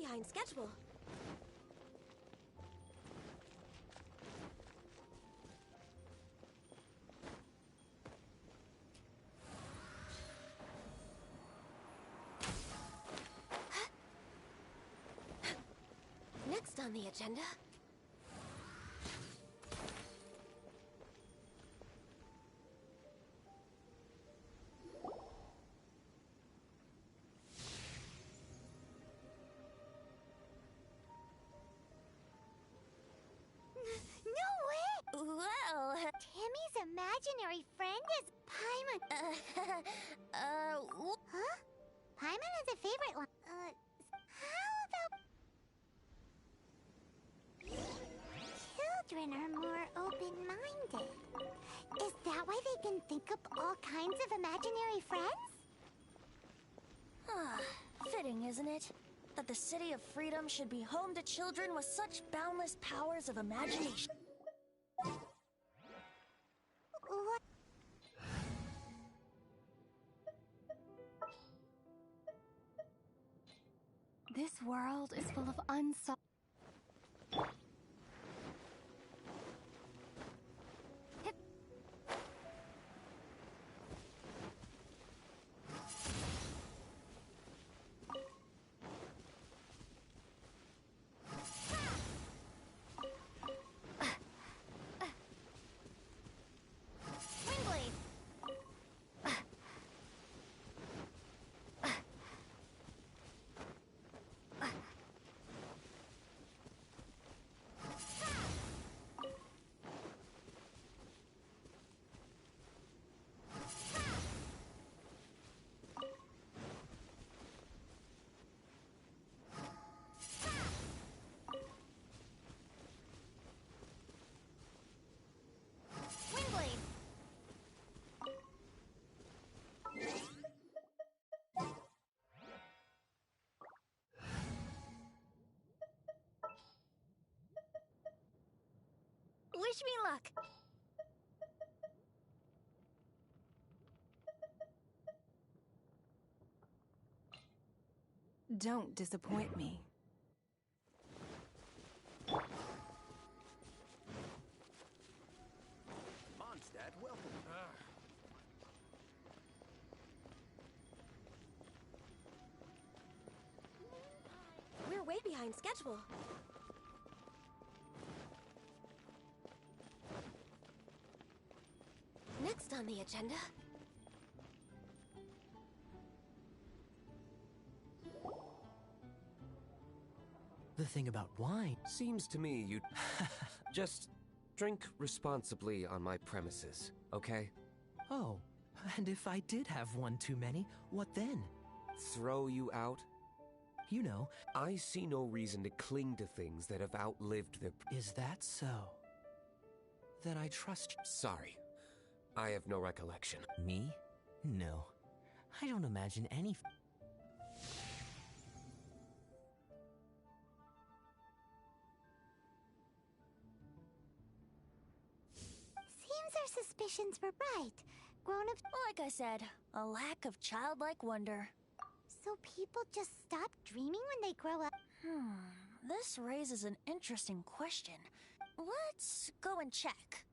behind schedule. Next on the agenda... Well, Timmy's imaginary friend is Paimon. Huh? Paimon is a favorite one. How about... Children are more open-minded. Is that why they can think up all kinds of imaginary friends? Fitting, isn't it? That the City of Freedom should be home to children with such boundless powers of imagination. What? This world is full of unsolved... Wish me luck! Don't disappoint me. Mondstadt, welcome. We're way behind schedule. Next on the agenda... The thing about wine... Seems to me you'd... Just drink responsibly on my premises, okay? Oh, and if I did have one too many, what then? Throw you out? You know... I see no reason to cling to things that have outlived their... Is that so? Then I trust you. Sorry. I have no recollection. Me? No. I don't imagine any... Seems our suspicions were right. Grown-ups... Like I said, a lack of childlike wonder. So people just stop dreaming when they grow up? This raises an interesting question. Let's go and check.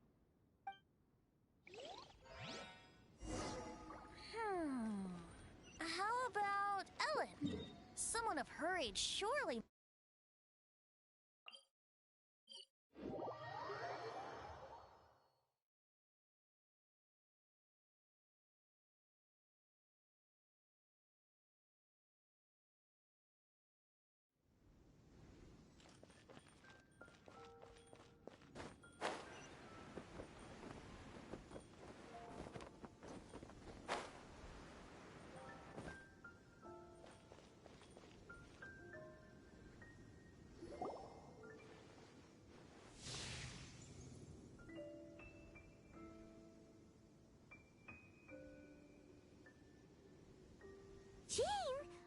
How about Ellen? Someone of her age surely... Jean?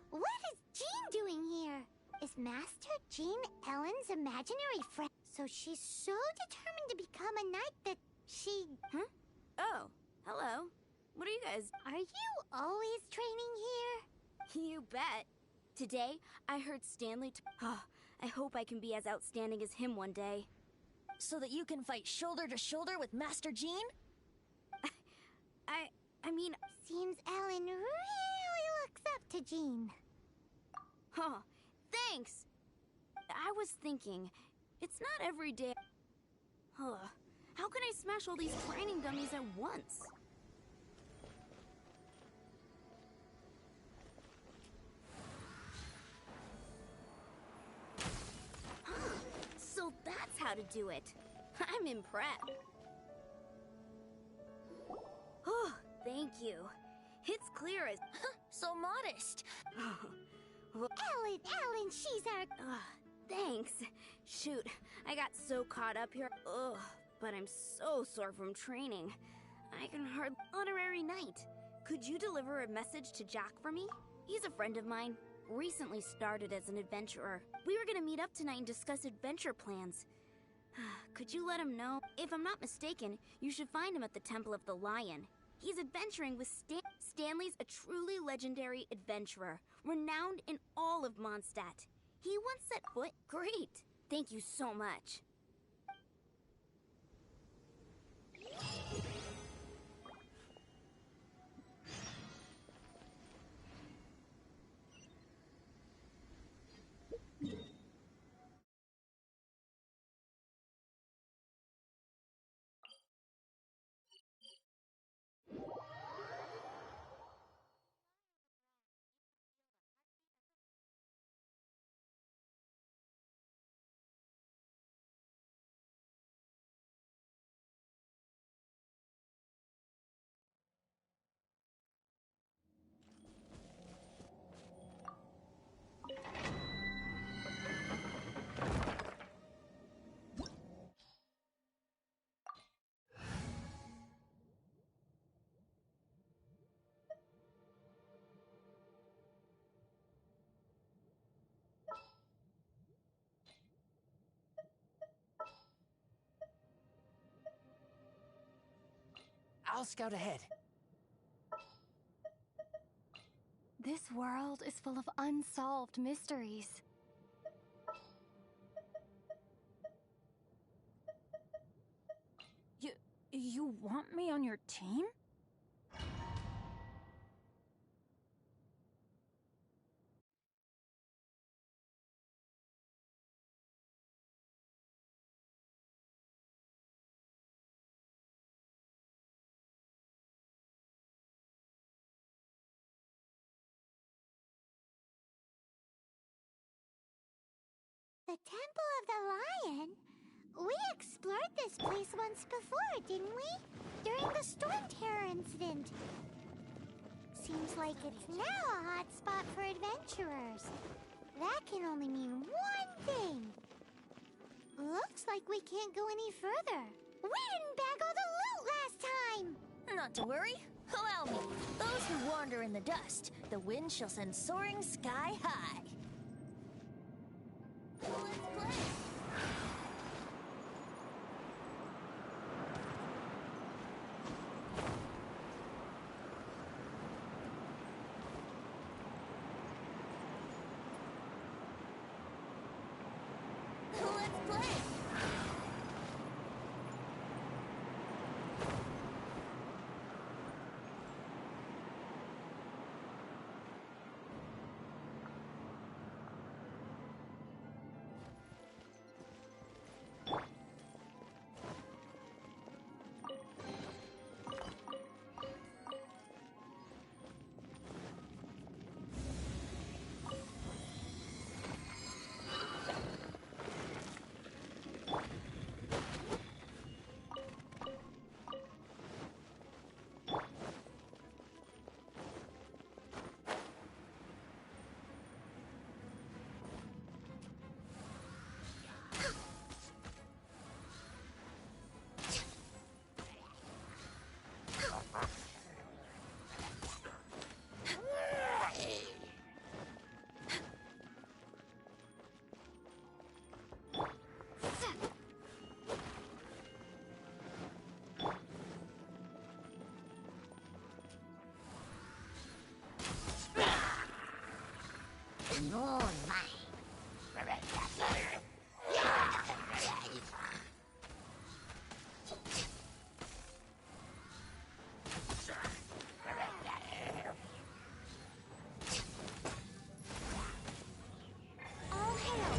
What is Jean doing here? Is Master Jean Ellen's imaginary friend? So she's so determined to become a knight that she... Oh, hello. What are you guys... Are you always training here? You bet. Today, I heard Stanley I hope I can be as outstanding as him one day. So that you can fight shoulder to shoulder with Master Jean? I mean, Seems Ellen really looks up to Jean. huh, thanks! I was thinking, it's not every day. Huh, how can I smash all these training dummies at once? So that's how to do it. I'm impressed. Oh, thank you. It's clear as... So modest. Ellen, she's our... Thanks. Shoot, I got so caught up here. Ugh, but I'm so sore from training. I can hardly... Honorary Knight, could you deliver a message to Jack for me? He's a friend of mine. Recently started as an adventurer. We were gonna meet up tonight and discuss adventure plans. Could you let him know? If I'm not mistaken, you should find him at the Temple of the Lion. He's adventuring with Stanley's a truly legendary adventurer, renowned in all of Mondstadt. He once set foot... Great! Thank you so much. I'll scout ahead. This world is full of unsolved mysteries. You want me on your team? The Temple of the Lion? We explored this place once before, didn't we? During the Storm Terror incident. Seems like it's now a hot spot for adventurers. That can only mean one thing. Looks like we can't go any further. We didn't bag all the loot last time! Not to worry. Allow me. Those who wander in the dust, the wind shall send soaring sky high. Let's play. Let's play. No, all hail!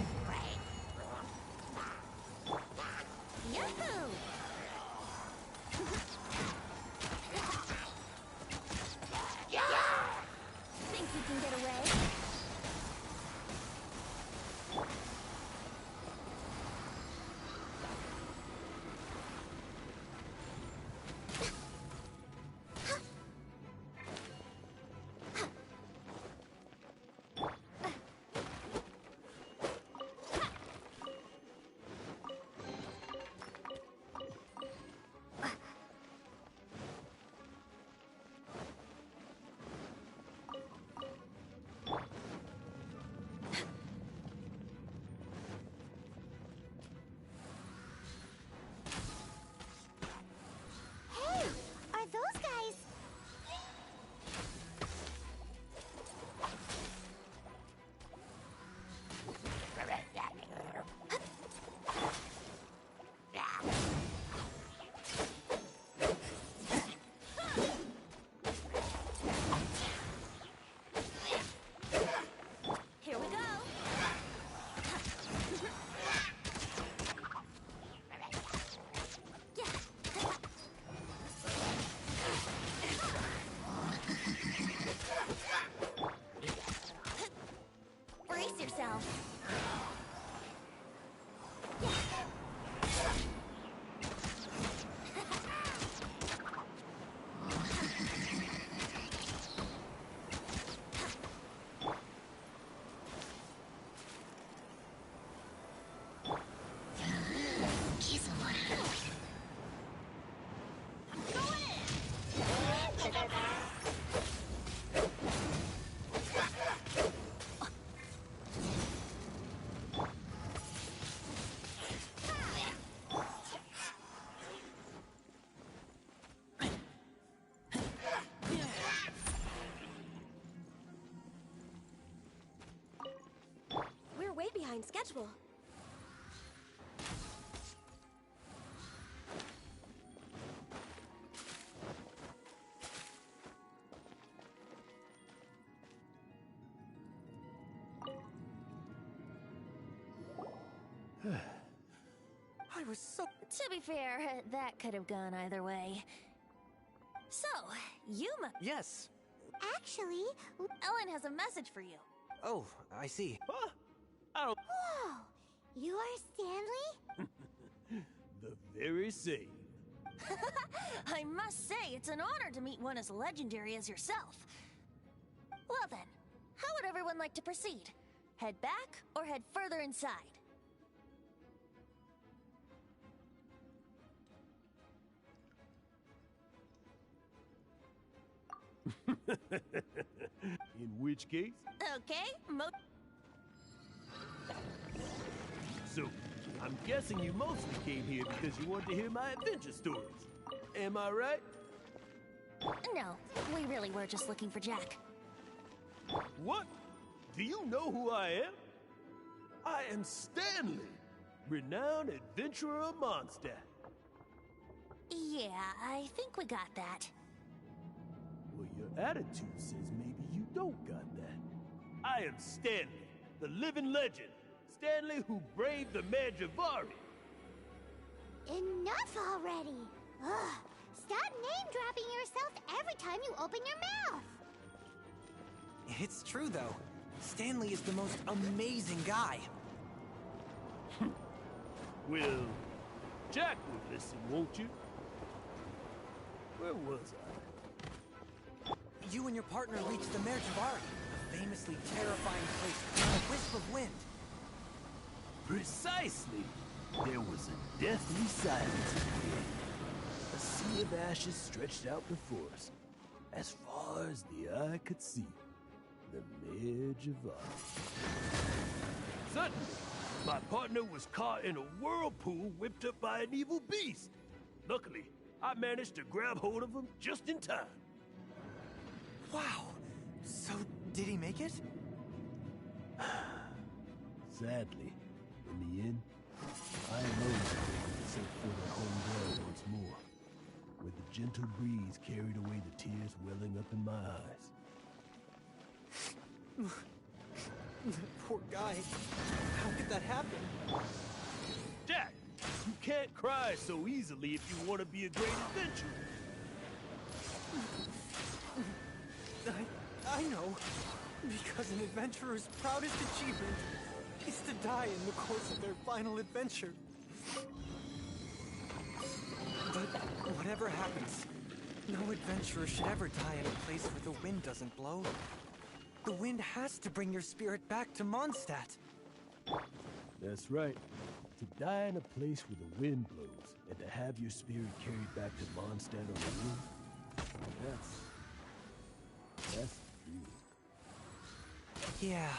Yahoo! Think you can get away? Hey, are those guys? Here we go. Brace yourself. We're way behind schedule. I was so. To be fair, that could have gone either way. So, Yuma, Yes. Actually, Ellen has a message for you. Oh, I see. Huh? I don't. whoa! You are Stanley? The very same. I must say, it's an honor to meet one as legendary as yourself. Well then, how would everyone like to proceed? Head back or head further inside? In which case, Okay, so I'm guessing you mostly came here because you want to hear my adventure stories. Am I right? No, we really were just looking for Jack. What? Do you know who I am? I am Stanley, renowned adventurer of Mondstadt. Yeah, I think we got that. Well, your attitude says maybe you don't got that. I am Stanley, the living legend. Stanley who braved the Magivari. Enough already! Ugh! Stop name-dropping yourself every time you open your mouth! It's true, though. Stanley is the most amazing guy. Well, Jack will listen, won't you? Where was I? You and your partner reached the Merjavari, a famously terrifying place in a wisp of wind. Precisely. There was a deathly silence in the air. A sea of ashes stretched out before us, as far as the eye could see. The Merjavari. Suddenly, my partner was caught in a whirlpool whipped up by an evil beast. Luckily, I managed to grab hold of him just in time. Wow. So, did he make it? Sadly, in the end, I alone was able to set foot at home ground once more, with the gentle breeze carried away the tears welling up in my eyes. Poor guy. How could that happen? Jack, you can't cry so easily if you want to be a great adventurer. I know. Because an adventurer's proudest achievement is to die in the course of their final adventure. But whatever happens, no adventurer should ever die in a place where the wind doesn't blow. The wind has to bring your spirit back to Mondstadt. That's right. To die in a place where the wind blows, and to have your spirit carried back to Mondstadt on the wind, that's the dream. Yeah.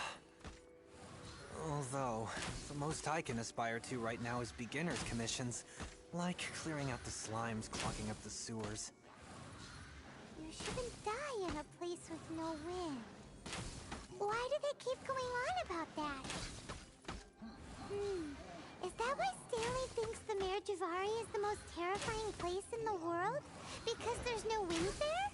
Although, the most I can aspire to right now is beginner's commissions, like clearing out the slimes clogging up the sewers. You shouldn't die in a place with no wind. Why do they keep going on about that? Is that why Stanley thinks the Mare Javari is the most terrifying place in the world? Because there's no wind there?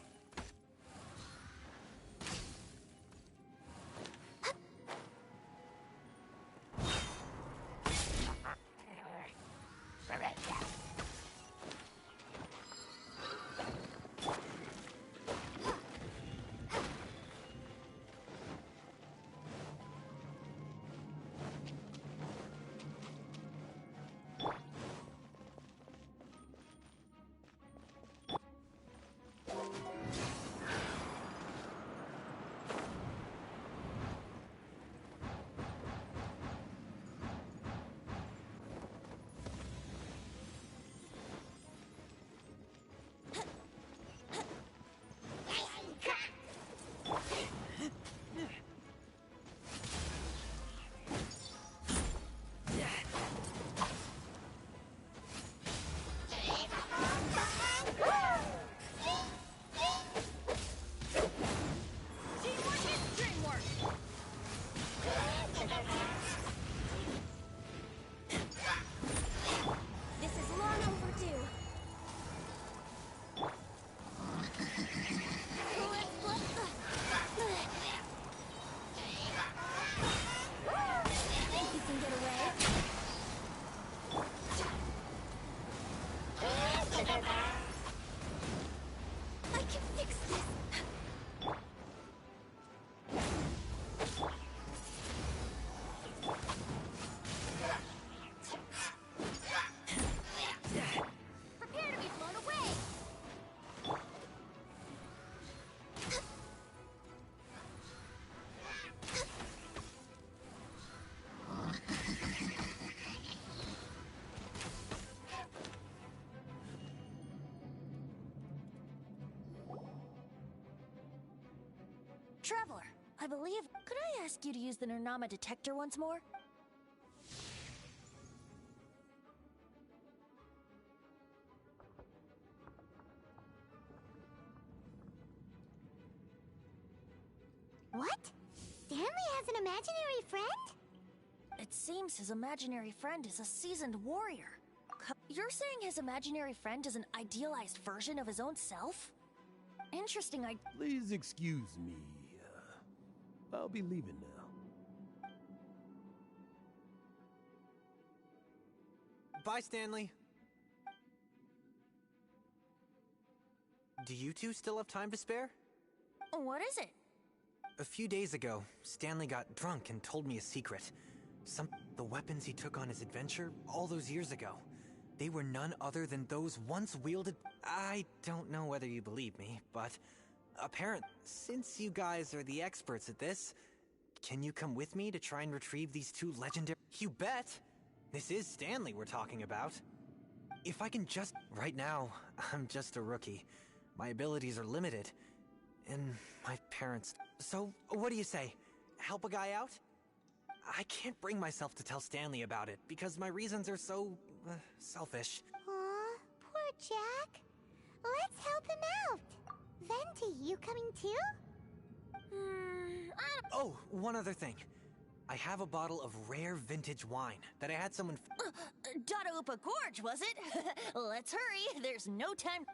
Traveler, I believe... Could I ask you to use the Nernama detector once more? What? Stanley has an imaginary friend? It seems his imaginary friend is a seasoned warrior. You're saying his imaginary friend is an idealized version of his own self? Interesting. Please excuse me. I'll be leaving now. Bye, Stanley. Do you two still have time to spare? What is it? A few days ago, Stanley got drunk and told me a secret. The weapons he took on his adventure all those years ago. They were none other than those once wielded... I don't know whether you believe me, but... since you guys are the experts at this, can you come with me to try and retrieve these two legendary... You bet! This is Stanley we're talking about. If I can just... Right now, I'm just a rookie. My abilities are limited. And my parents... So, what do you say? Help a guy out? I can't bring myself to tell Stanley about it, because my reasons are so... selfish. Aw, poor Jack. Let's help him out. Venti, you coming too? Oh, one other thing. I have a bottle of rare vintage wine that I had someone... Dadaupa Gorge, was it? Let's hurry, there's no time.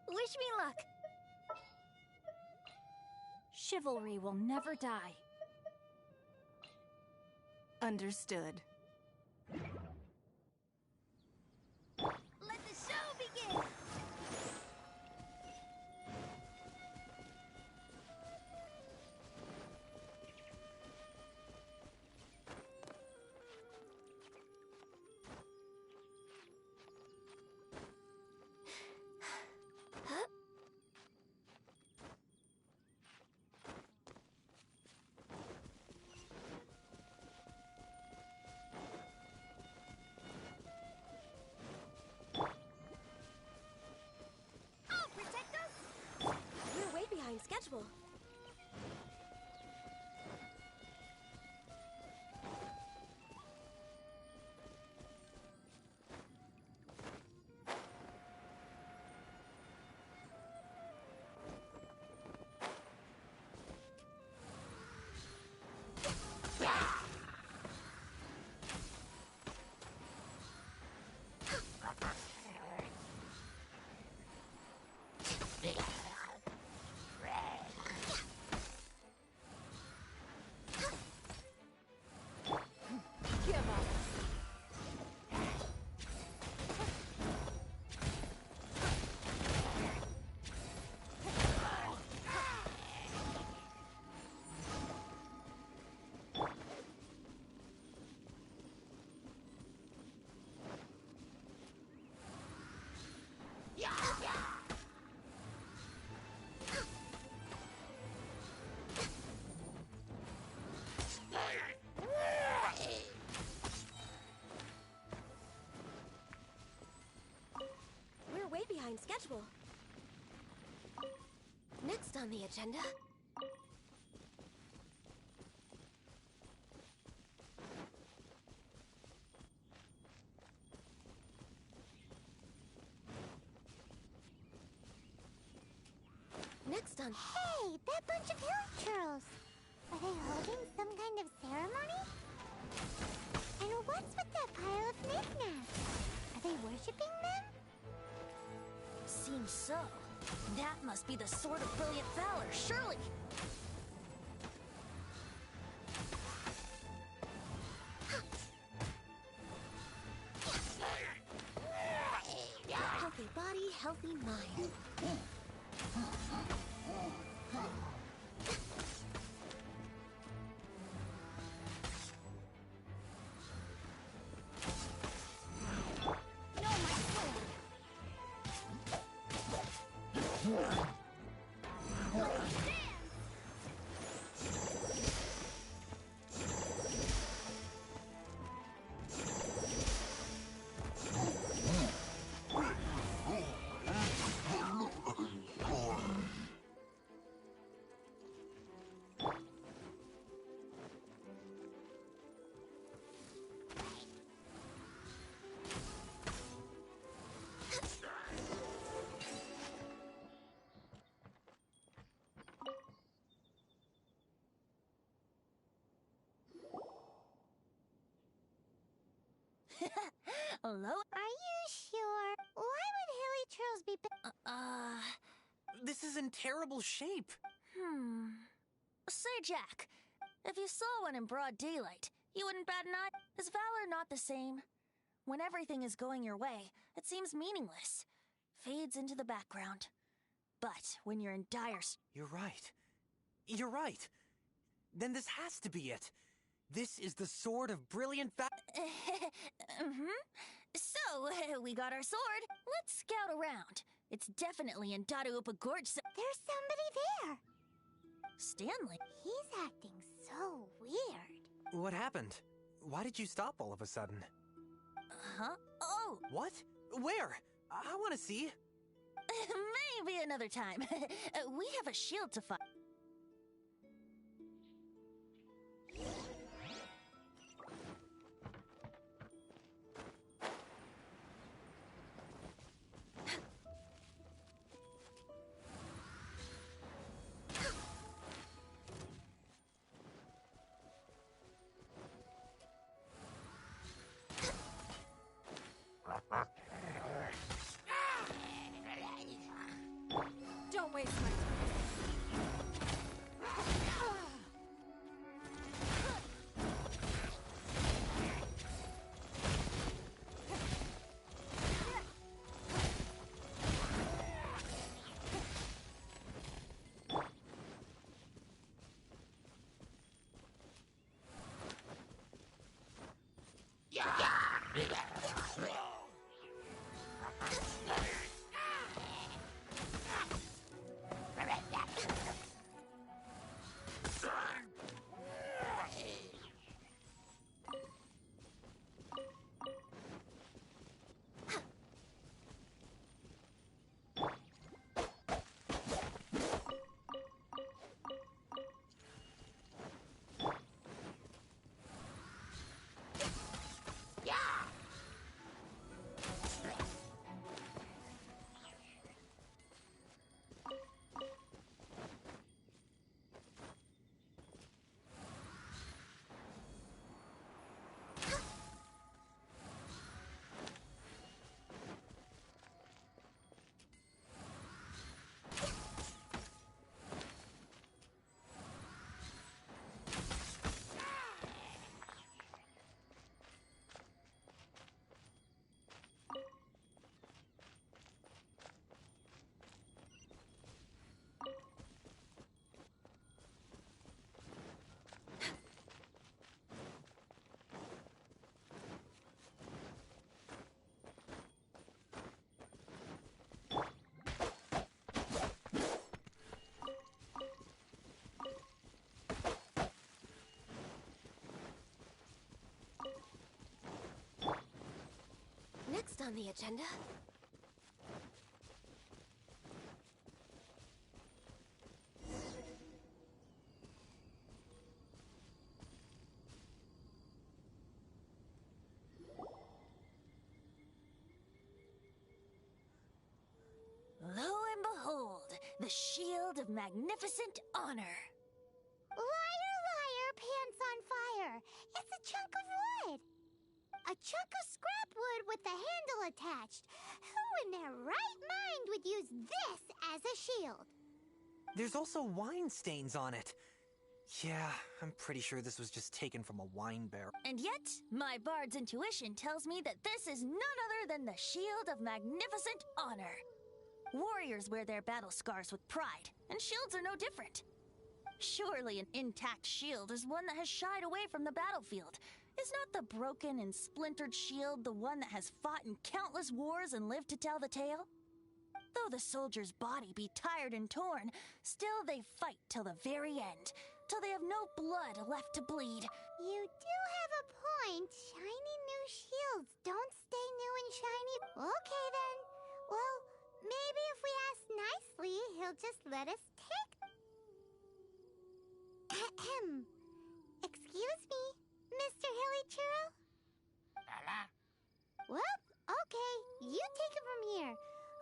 Wish me luck. Chivalry will never die. Understood. Let the show begin! Schedule. We're way behind schedule. Next on the agenda... Next on... Hey, that bunch of villagers! Are they holding some kind of ceremony? And what's with that pile of knickknacks? Are they worshipping them? Seems so. That must be the Sword of Brilliant Valor, surely! Healthy body, healthy mind. Hello? Are you sure? Why would hilly turtles be... This is in terrible shape. Say, Jack, if you saw one in broad daylight, you wouldn't bat an eye? Is valor not the same? When everything is going your way, it seems meaningless, fades into the background. But when you're in dire... You're right. You're right. Then this has to be it. This is the sword of brilliant So, we got our sword. Let's scout around. It's definitely in Dadaupa Gorge. There's somebody there. Stanley? He's acting so weird. What happened? Why did you stop all of a sudden? Huh? Oh! What? Where? I want to see. Maybe another time. We have a shield to fight. Don't waste my time. Next on the agenda... Lo and behold, the shield of magnificent honor. Liar, liar, pants on fire. It's a chunk of wood. A chunk of scrap wood with the handle attached. Who in their right mind would use this as a shield? There's also wine stains on it. Yeah, I'm pretty sure this was just taken from a wine barrel. And yet, my bard's intuition tells me that this is none other than the shield of magnificent honor. Warriors wear their battle scars with pride, and shields are no different. Surely an intact shield is one that has shied away from the battlefield. Is not the broken and splintered shield the one that has fought in countless wars and lived to tell the tale? Though the soldier's body be tired and torn, still they fight till the very end, till they have no blood left to bleed. You do have a point. Shiny new shields don't stay new and shiny. Okay then. Well, maybe if we ask nicely, he'll just let us take... Ahem. Excuse me, Mr. Hilly-Churro? Well, okay. You take it from here.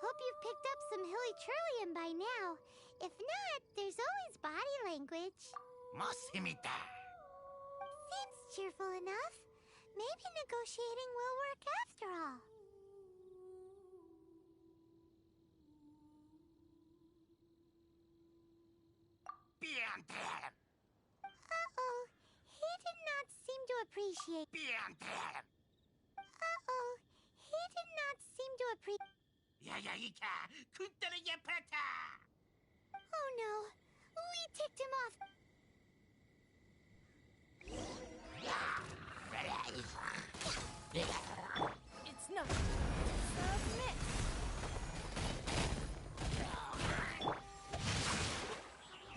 Hope you've picked up some Hilly-Churlian by now. If not, there's always body language. Mosimita. Seems cheerful enough. Maybe negotiating will work after all. Uh-oh. He did not seem to appreciate... Uh-oh. He did not seem to appreciate... Oh no. We ticked him off. It's no... Submit!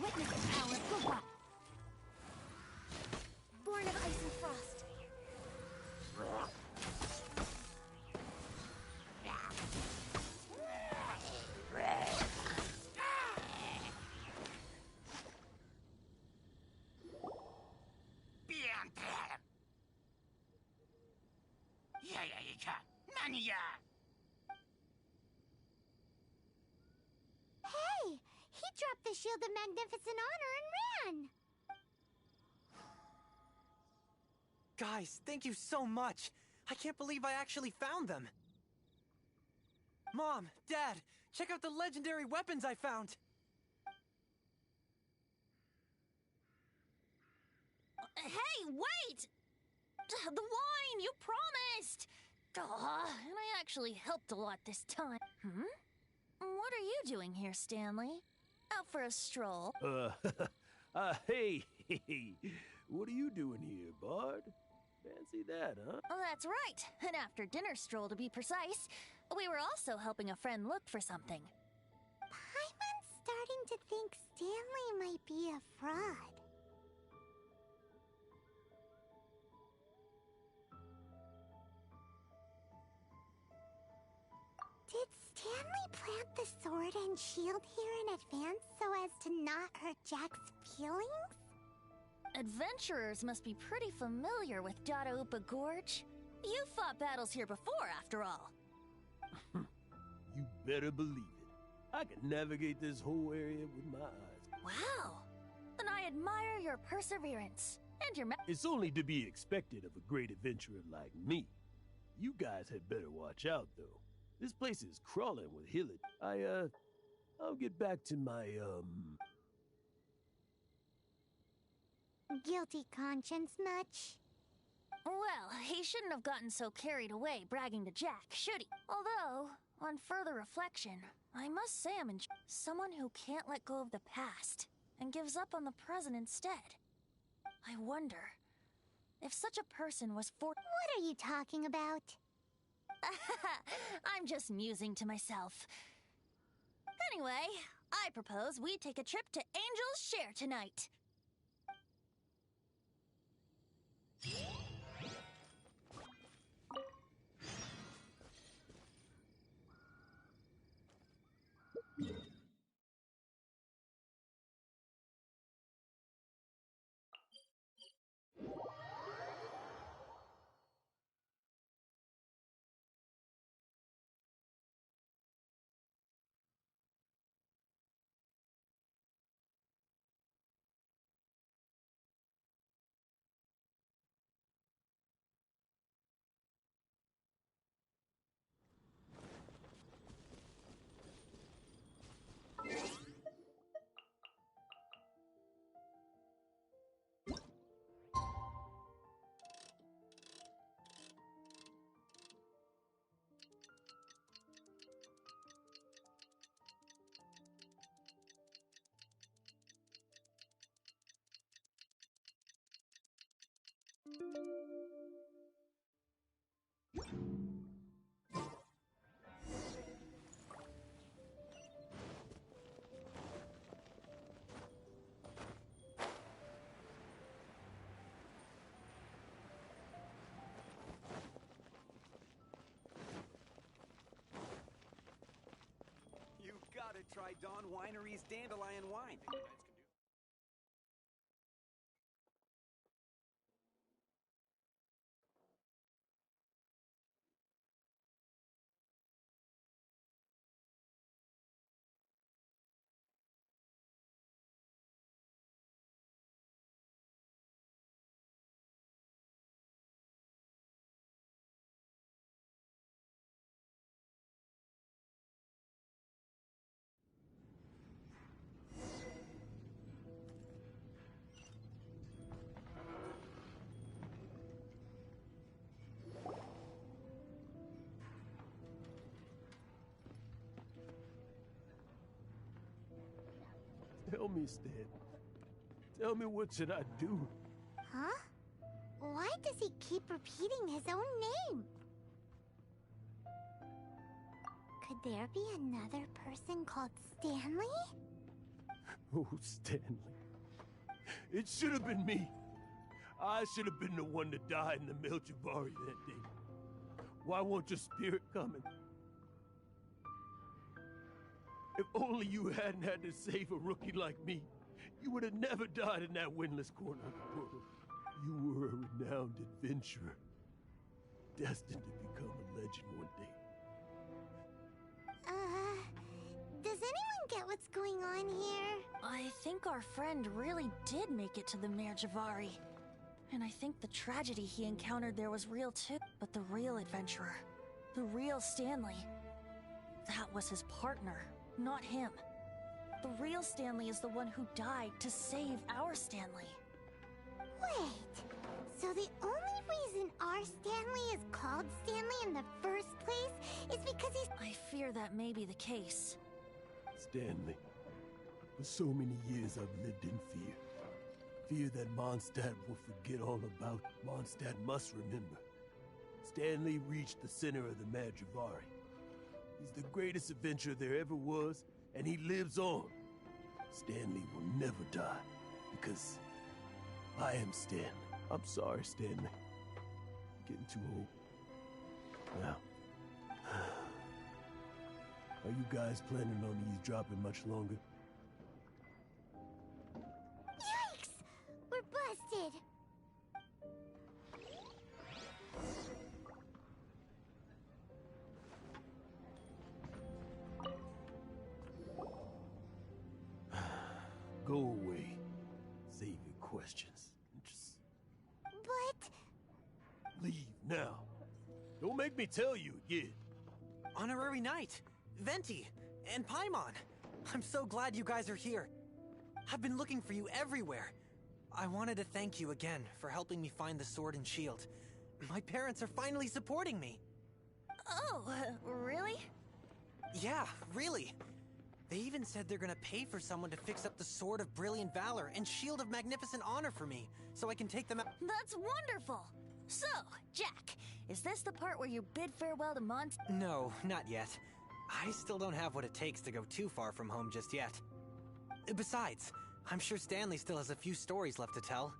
Witness the power of the rock. Born of ice and frost. Hey! He dropped the Shield of Magnificent Honor and ran! Guys, thank you so much. I can't believe I actually found them. Mom, Dad, check out the legendary weapons I found. Hey, wait! The wine, you promised! And I actually helped a lot this time. What are you doing here, Stanley? Out for a stroll? Hey, what are you doing here, Bard? Fancy that, huh? Oh, that's right. An after-dinner stroll, to be precise. We were also helping a friend look for something. Paimon's starting to think Stanley might be a fraud. Did Stanley plant the sword and shield here in advance so as to not hurt Jack's feelings? Adventurers must be pretty familiar with Dadaupa Gorge. You fought battles here before, after all. You better believe it. I can navigate this whole area with my eyes. Wow. Then I admire your perseverance. And your It's only to be expected of a great adventurer like me. You guys had better watch out, though. This place is crawling with hillage. I'll get back to my, Guilty conscience much? Well, he shouldn't have gotten so carried away bragging to Jack, should he? Although, on further reflection, I must say I'm someone who can't let go of the past and gives up on the present instead. I wonder if such a person was What are you talking about? I'm just musing to myself. Anyway, I propose we take a trip to Angel's Share tonight. You've got to try Dawn Winery's Dandelion Wine. Tell me, Stan. Tell me, what should I do? Huh? Why does he keep repeating his own name? Could there be another person called Stanley? Oh, Stanley. It should have been me. I should have been the one that died in the Melchivari that day. Why won't your spirit coming? If only you hadn't had to save a rookie like me, you would have never died in that windless corner of the world. You were a renowned adventurer, destined to become a legend one day. Does anyone get what's going on here? I think our friend really did make it to the Merjavari. And I think the tragedy he encountered there was real too. But the real adventurer, the real Stanley, that was his partner, not him. The real Stanley is the one who died to save our Stanley. Wait, so the only reason our Stanley is called Stanley in the first place is because he's... I fear that may be the case. Stanley, for so many years I've lived in fear. Fear that Mondstadt will forget all about. Mondstadt must remember. Stanley reached the center of the Madrivari. He's the greatest adventurer there ever was, and he lives on. Stanley will never die, because I am Stanley. I'm sorry, Stanley. Getting too old. Now, are you guys planning on eavesdropping much longer? Yikes! We're busted! Go away. Save your questions. Just But... leave now. Don't make me tell you again. Honorary Knight, Venti, and Paimon. I'm so glad you guys are here. I've been looking for you everywhere. I wanted to thank you again for helping me find the sword and shield. My parents are finally supporting me. Oh, really? Yeah, really. They even said they're gonna pay for someone to fix up the Sword of Brilliant Valor and Shield of Magnificent Honor for me, so I can take them out. That's wonderful! So, Jack, is this the part where you bid farewell to No, not yet. I still don't have what it takes to go too far from home just yet. Besides, I'm sure Stanley still has a few stories left to tell.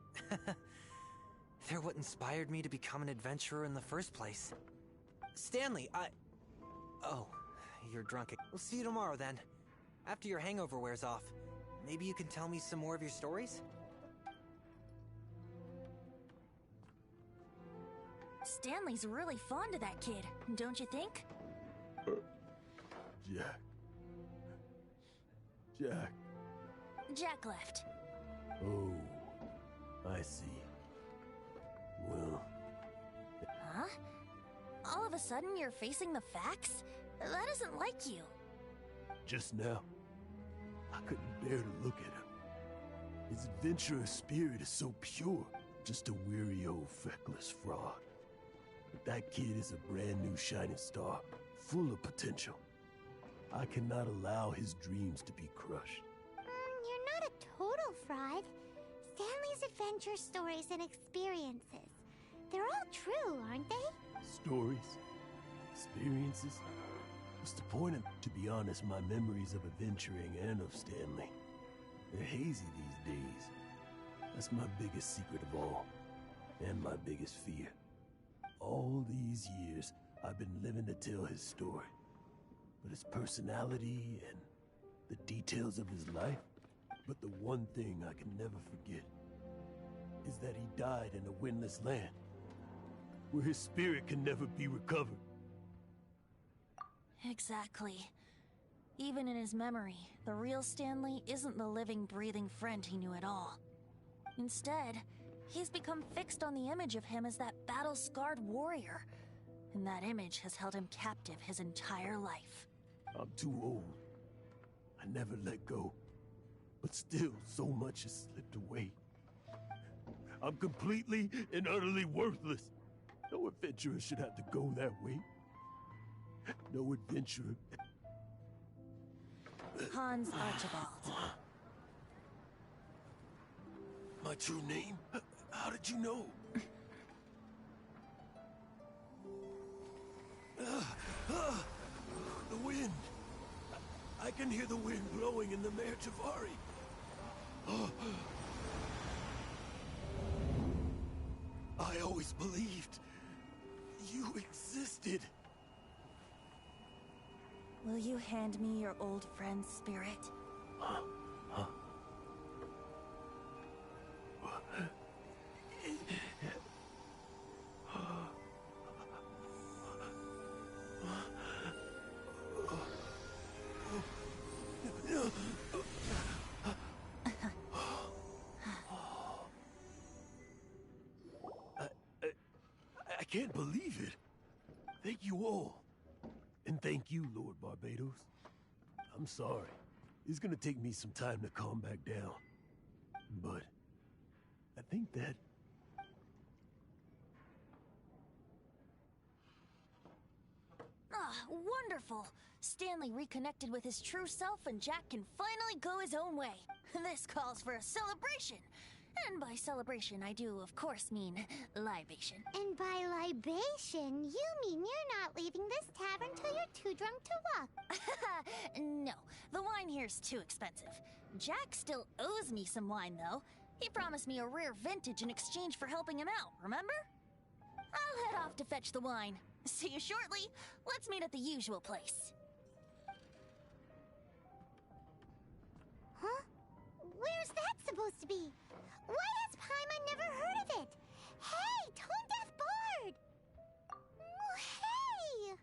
They're what inspired me to become an adventurer in the first place. Stanley, Oh, you're drunk. We'll see you tomorrow then. After your hangover wears off, maybe you can tell me some more of your stories? Stanley's really fond of that kid, don't you think? Jack. Jack. Jack left. Oh, I see. Well... Huh? All of a sudden you're facing the facts? That isn't like you. Just now, I couldn't bear to look at him. His adventurous spirit is so pure, just a weary old feckless fraud. But that kid is a brand new shining star, full of potential. I cannot allow his dreams to be crushed. You're not a total fraud. Stanley's adventure stories and experiences. They're all true, aren't they? Stories? Experiences? What's the point of... To be honest, my memories of adventuring and of Stanley, they're hazy these days. That's my biggest secret of all. And my biggest fear. All these years, I've been living to tell his story. But his personality and the details of his life. But the one thing I can never forget is that he died in a windless land, where his spirit can never be recovered. Exactly. Even in his memory, the real Stanley isn't the living, breathing friend he knew at all. Instead, he's become fixed on the image of him as that battle-scarred warrior. And that image has held him captive his entire life. I'm too old. I never let go. But still, so much has slipped away. I'm completely and utterly worthless. No adventurer should have to go that way. No adventurer... Hans Archibald. My true name? How did you know? The wind. I can hear the wind blowing in the Mare Javari. I always believed you existed. Will you hand me your old friend's spirit? Huh? I can't believe it. Thank you all. And thank you, Lord Barbados. I'm sorry. It's gonna take me some time to calm back down. But I think that... Ah, wonderful! Stanley reconnected with his true self and Jack can finally go his own way. This calls for a celebration. And by celebration, I do, of course, mean libation. And by libation, you mean you're not leaving this tavern till you're too drunk to walk. No, the wine here's too expensive. Jack still owes me some wine, though. He promised me a rare vintage in exchange for helping him out, remember? I'll head off to fetch the wine. See you shortly. Let's meet at the usual place. Huh? Where's that supposed to be? Why has Paimon never heard of it? Hey, Tone Deaf Bard! Oh, hey!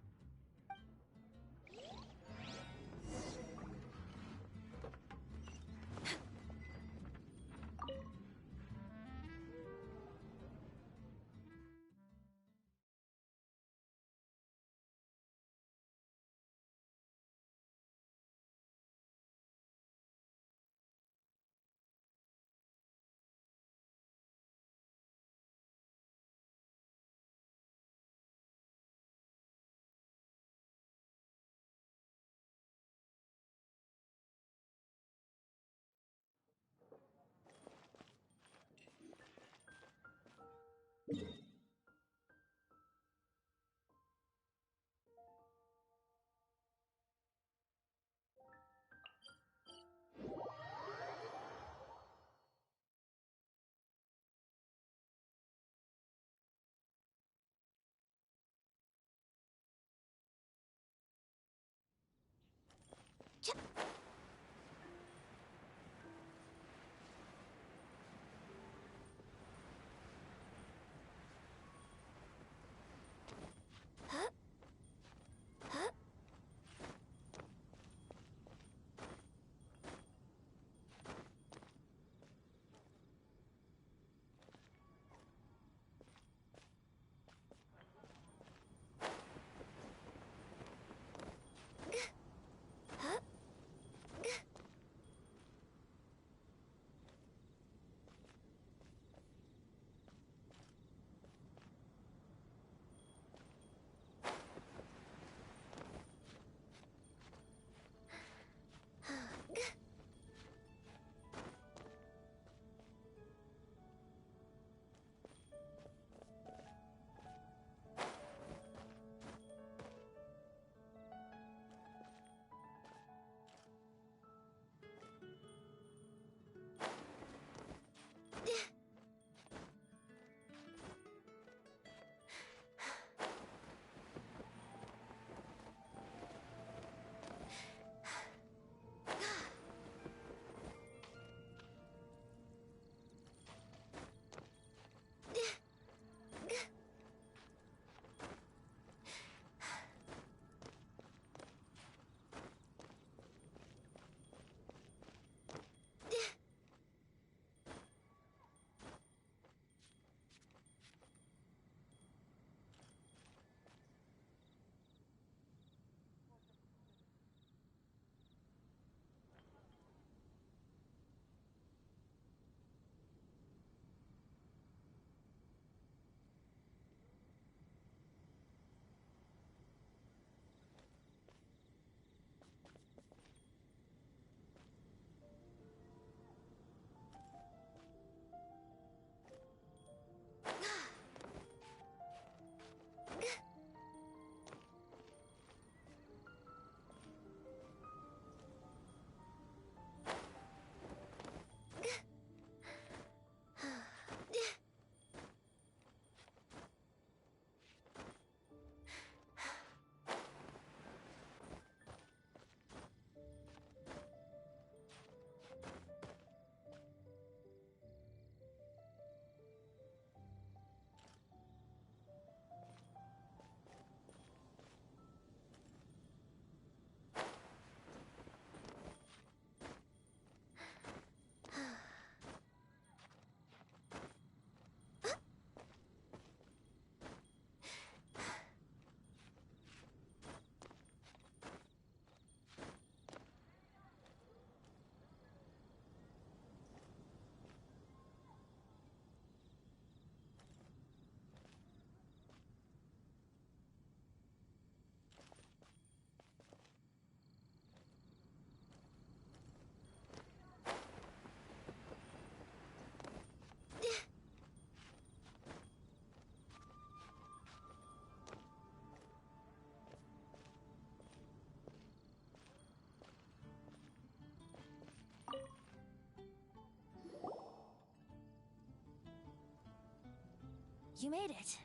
You made it.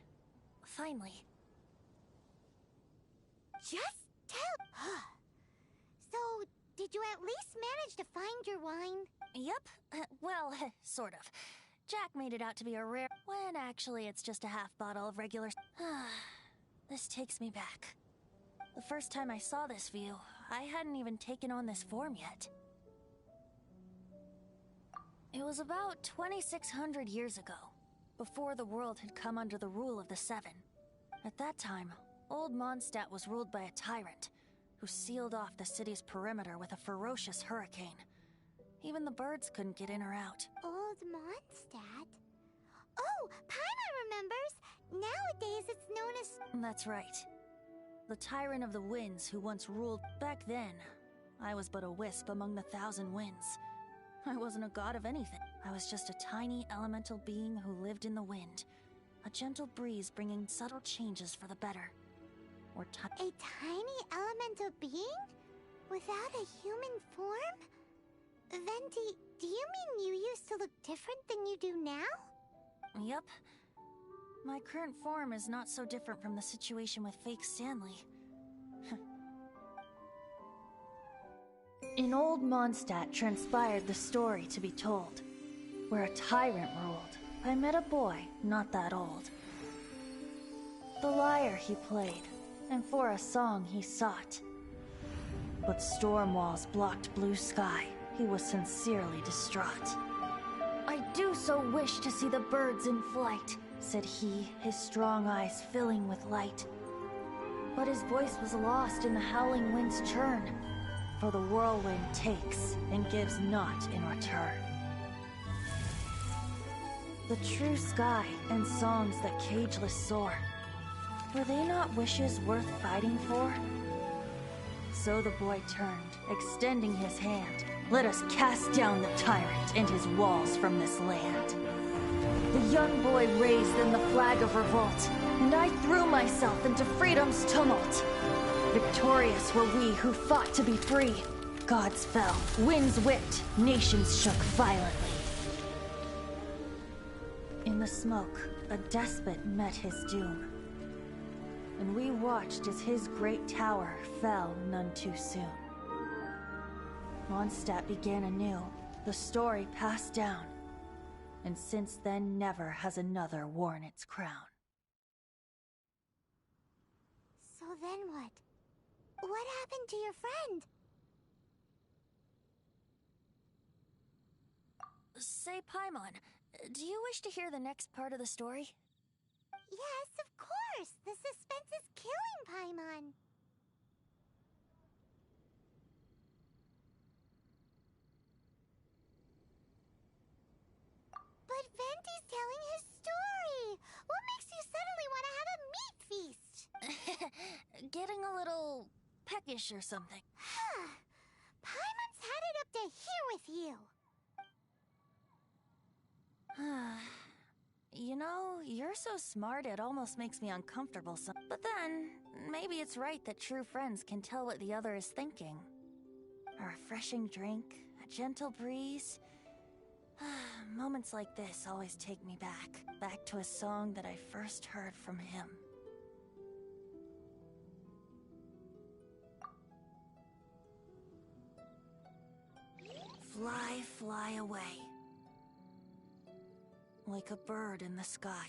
Finally. Just tell. So, did you at least manage to find your wine? Yep. Well, sort of. Jack made it out to be a rare, when actually it's just a half bottle of regular. This takes me back. The first time I saw this view, I hadn't even taken on this form yet. It was about 2,600 years ago, before the world had come under the rule of the Seven. At that time, Old Mondstadt was ruled by a tyrant, who sealed off the city's perimeter with a ferocious hurricane. Even the birds couldn't get in or out. Old Mondstadt? Oh, Paimon remembers! Nowadays it's known as... That's right. The tyrant of the winds who once ruled. Back then, I was but a wisp among the thousand winds. I wasn't a god of anything. I was just a tiny elemental being who lived in the wind. A gentle breeze bringing subtle changes for the better. Or A tiny elemental being? Without a human form? Venti, do you mean you used to look different than you do now? Yep. My current form is not so different from the situation with fake Stanley. In Old Mondstadt transpired the story to be told, where a tyrant ruled. I met a boy not that old. The lyre he played, and for a song he sought. But storm walls blocked blue sky. He was sincerely distraught. I do so wish to see the birds in flight, said he, his strong eyes filling with light. But his voice was lost in the howling wind's churn, for the whirlwind takes and gives not in return. The true sky and songs that cageless soar, were they not wishes worth fighting for? So the boy turned, extending his hand. Let us cast down the tyrant and his walls from this land. The young boy raised then the flag of revolt, and I threw myself into freedom's tumult. Victorious were we who fought to be free. Gods fell, winds whipped, nations shook violently. In the smoke, a despot met his doom, and we watched as his great tower fell none too soon. Mondstadt began anew, the story passed down, and since then never has another worn its crown. So then what? What happened to your friend? Say, Paimon, do you wish to hear the next part of the story? Yes, of course! The suspense is killing Paimon! But Venti's telling his story! What makes you suddenly want to have a meat feast? Getting a little peckish or something. Paimon's had it up to here with you! You know, you're so smart it almost makes me uncomfortable. But then, maybe it's right that true friends can tell what the other is thinking. A refreshing drink, a gentle breeze. Moments like this always take me back to a song that I first heard from him. Fly, fly away. Like a bird in the sky.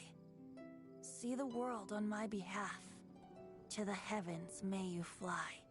See the world on my behalf. To the heavens may you fly.